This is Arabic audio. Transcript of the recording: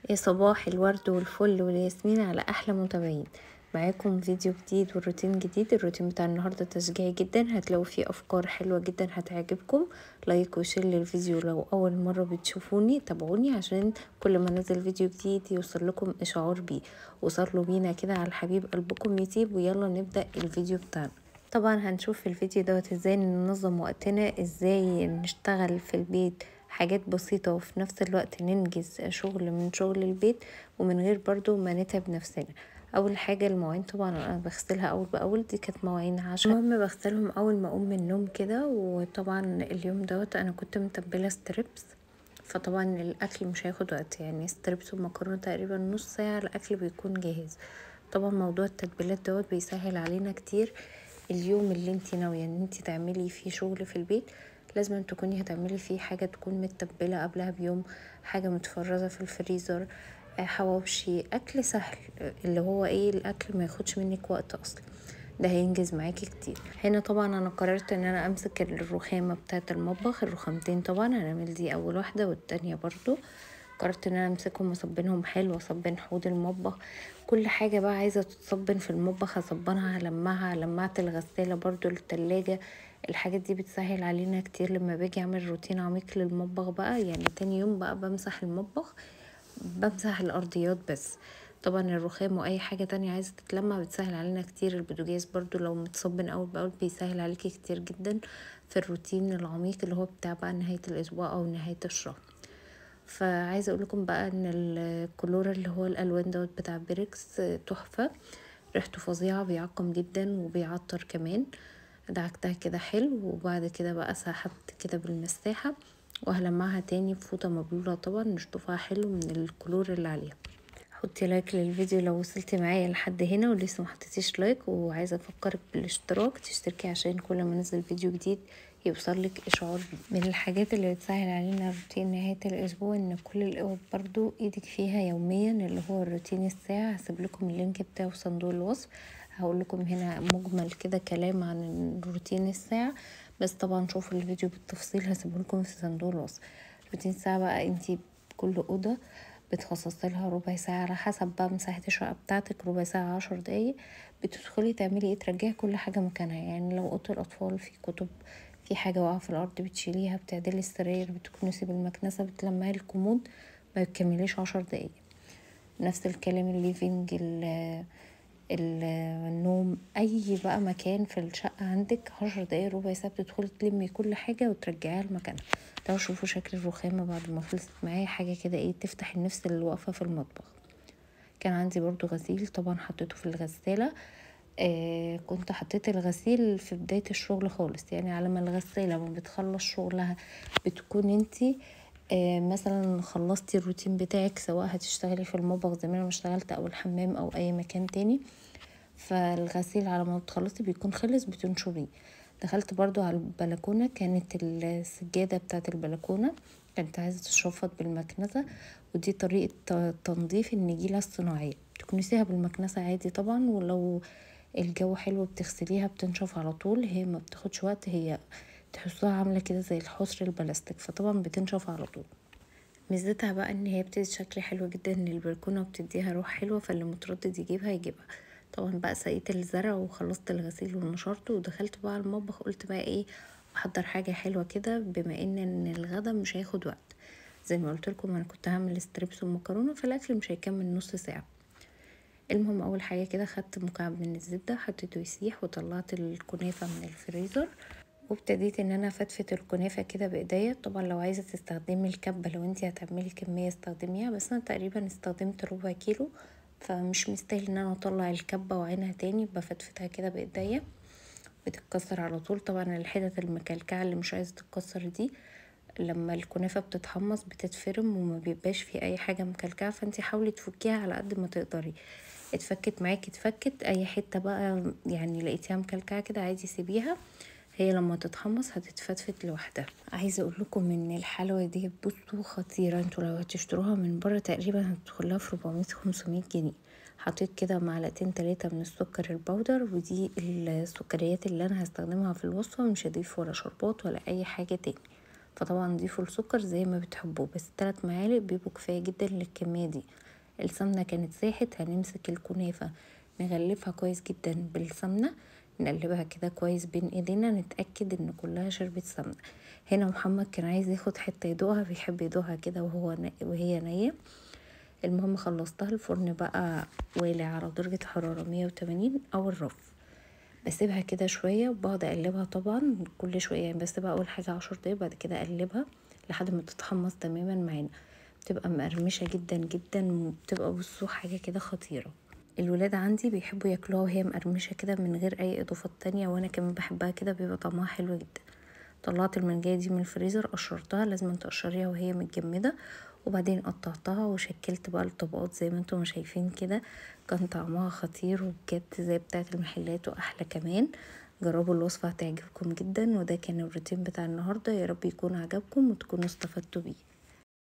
يا صباح الورد والفل والياسمين على احلى متابعين. معاكم فيديو جديد والروتين جديد. الروتين بتاع النهارده تشجيعي جدا، هتلاقوا فيه افكار حلوه جدا هتعجبكم. لايك وشير للفيديو. لو اول مره بتشوفوني تابعوني عشان كل ما انزل فيديو جديد يوصل لكم اشعار بيه. وصلوا بينا كده على الحبيب قلبكم يطيب، ويلا نبدا الفيديو بتاعنا. طبعا هنشوف في الفيديو دوت ازاي ننظم وقتنا، ازاي نشتغل في البيت حاجات بسيطة وفي نفس الوقت ننجز شغل من شغل البيت ومن غير برضو ما نتعب نفسنا. اول حاجة المواعين طبعا انا بغسلها اول باول، دي كانت مواعين عشاء. المهم بغسلهم اول ما اقوم من النوم كده. وطبعا اليوم دوت انا كنت متبلة ستريبس، فطبعا الاكل مش هياخد وقت، يعني ستريبس ومكرونة تقريبا نص ساعة الاكل بيكون جاهز. طبعا موضوع التتبيلات دوت بيسهل علينا كتير. اليوم اللي انتي ناوية ان انتي تعملي فيه شغل في البيت لازم تكوني هتعملي فيه حاجة تكون متبلة قبلها بيوم، حاجة متفرزة في الفريزر، حواوشي، اكل سهل، اللي هو ايه الاكل ما ياخدش منك وقت اصلا، ده هينجز معاكي كتير. هنا طبعا انا قررت ان انا امسك الرخامة بتاعة المطبخ، الرخامتين طبعا هنعمل دي اول واحدة والتانية برضو. قررت ان انا امسكهم واصبنهم حلو، واصبن حوض المطبخ، كل حاجة بقى عايزة تتصبن في المطبخ هصبنها، هلمعها، لمعت الغسالة برضو، التلاجة. الحاجات دي بتسهل علينا كتير لما باجي اعمل روتين عميق للمطبخ بقى. يعني تاني يوم بقى بمسح المطبخ، بمسح الارضيات بس. طبعا الرخام واي حاجة تانية عايزة تتلمع بتسهل علينا كتير. البوتاجاز برضو لو متصبن اول باول بيسهل عليكي كتير جدا في الروتين العميق اللي هو بتاع بقى نهاية الاسبوع او نهاية الشهر. فعايزه اقول لكم بقى ان الكلور اللي هو الالوان دوت بتاع بيركس تحفه، ريحته فظيعه، بيعقم جدا وبيعطر كمان. دعكتها كده حلو، وبعد كده بقى سحبت كده بالمساحه وهلمعها تاني بفوطه مبلوله طبعا نشطفها حلو من الكلور اللي عليها. حطي لايك للفيديو لو وصلتي معايا لحد هنا ولسه محطتيش لايك، وعايزه افكرك بالاشتراك تشتركي عشان كل ما انزل فيديو جديد يوصلك اشعار بيه. من الحاجات اللي بتسهل علينا روتين نهايه الاسبوع ان كل الاوض برضو ايدك فيها يوميا، اللي هو الروتين الساعه. هسيب لكم اللينك بتاعه في صندوق الوصف. هقول لكم هنا مجمل كده كلام عن روتين الساعه، بس طبعا شوفوا الفيديو بالتفصيل هسيبه لكم في صندوق الوصف. روتين الساعه بقى انتي كل اوضه بتخصص لها ربع ساعة على حسب بقى مساحة الشقة بتاعتك، ربع ساعة 10 دقايق. بتدخلي تعملي ايه؟ ترجعي كل حاجة مكانها. يعني لو اوضة الاطفال في كتب، في حاجة واقعة في الارض بتشيليها، بتعدلي السراير، بتكنسي بالمكنسة، بتلمعي الكومود، ما بتكمليش 10 دقايق. نفس الكلام الليفينج، النوم، اي بقى مكان في الشقة عندك 10 دقايق ربع ساعة بتدخلي تلمي كل حاجة وترجعيها لمكانها. لو شوفوا شكل الرخامة بعد ما خلصت معايا حاجة كده ايه تفتح النفس اللي واقفة في المطبخ. كان عندي برضو غسيل طبعا حطيته في الغسالة. كنت حطيت الغسيل في بداية الشغل خالص، يعني على ما الغسالة ما بتخلص شغلها بتكون انتي مثلا خلصتي الروتين بتاعك، سواء هتشتغلي في المطبخ زي ما انا اشتغلت او الحمام او اي مكان تاني. فالغسيل على ما تخلصي بيكون خلص بتنشريه. دخلت برضو على البلكونة، كانت السجادة بتاعت البلكونة كانت عايزة تشفط بالمكنسة، ودي طريقة تنظيف النجيلة الصناعية. تكنسيها بالمكنسة عادي طبعا، ولو الجو حلو بتغسليها بتنشف على طول، هي ما بتاخدش وقت، هي تحسوها عاملة كده زي الحصر البلاستيك، فطبعا بتنشف على طول. ميزتها بقى ان هي بتدي شكل حلو جدا للبلكونه وبتديها روح حلوه، فاللي متردد يجيبها يجيبها. طبعا بقى سقيت الزرع وخلصت الغسيل ونشرته ودخلت بقى على المطبخ، قلت بقى ايه احضر حاجه حلوه كده بما ان الغدا مش هياخد وقت. زي ما قلت لكم انا كنت هعمل ستريبس ومكرونه، فالاكل مش هيكمل نص ساعه. المهم اول حاجه كده خدت مكعب من الزبده حطيته يسيح، وطلعت الكنافه من الفريزر، وابتديت ان انا افتفت الكنافه كده بايديا. طبعا لو عايزه تستخدمي الكبه لو انتي هتعملي كميه استخدميها، بس انا تقريبا استخدمت ربع كيلو، فمش مستاهل ان انا اطلع الكبه واعينها تاني، بفتفتها كده بايديا بتتكسر على طول. طبعا الحتت المكلكعه اللي مش عايزه تتكسر دي لما الكنافه بتتحمص بتتفرم وما بيبقاش في اي حاجه مكلكعه، فانتي حاولي تفكيها على قد ما تقدري. اتفكت معاكي اتفكت، اي حته بقى يعني لقيتيها مكلكعه كده عادي سيبيها، هي لما تتحمص هتتفتفت لوحدها. عايزه اقول لكم ان الحلوه دي بصوا خطيره، انتوا لو هتشتروها من بره تقريبا هتدخلها في 400 500 جنيه. حطيت كده معلقتين 3 من السكر البودر، ودي السكريات اللي انا هستخدمها في الوصفه، مش هضيف ولا شربات ولا اي حاجه تاني. فطبعا ضيفوا السكر زي ما بتحبوه، بس 3 معالق بيبقوا كفايه جدا للكميه دي. السمنه كانت ساحت، هنمسك الكنافه نغلفها كويس جدا بالسمنه، نقلبها كده كويس بين ايدينا، نتاكد ان كلها شربت سمنه. هنا محمد كان عايز ياخد حته يدوقها، بيحب يدوقها كده وهي نيه. المهم خلصتها. الفرن بقى والع على درجه حراره 180 او الرف. بسيبها كده شويه وبقعد اقلبها طبعا كل شويه، يعني بسيبها اول حاجه 10 دقايق، بعد كده اقلبها لحد ما تتحمص تماما معانا. بتبقى مقرمشه جدا جدا، وبتبقى بصوا حاجه كده خطيره. الولاد عندي بيحبوا ياكلوها وهي مقرمشه كده من غير اي اضافات تانية، وانا كمان بحبها كده، بيبقى طعمها حلو جدا. طلعت المانجايه دي من الفريزر، قشرتها، لازم تقشريها وهي متجمده، وبعدين قطعتها وشكلت بقى الطبقات زي ما انتم شايفين كده. كان طعمها خطير وبجد زي بتاعه المحلات واحلى كمان. جربوا الوصفه هتعجبكم جدا. وده كان الروتين بتاع النهارده، يا رب يكون عجبكم وتكونوا استفدتوا بيه.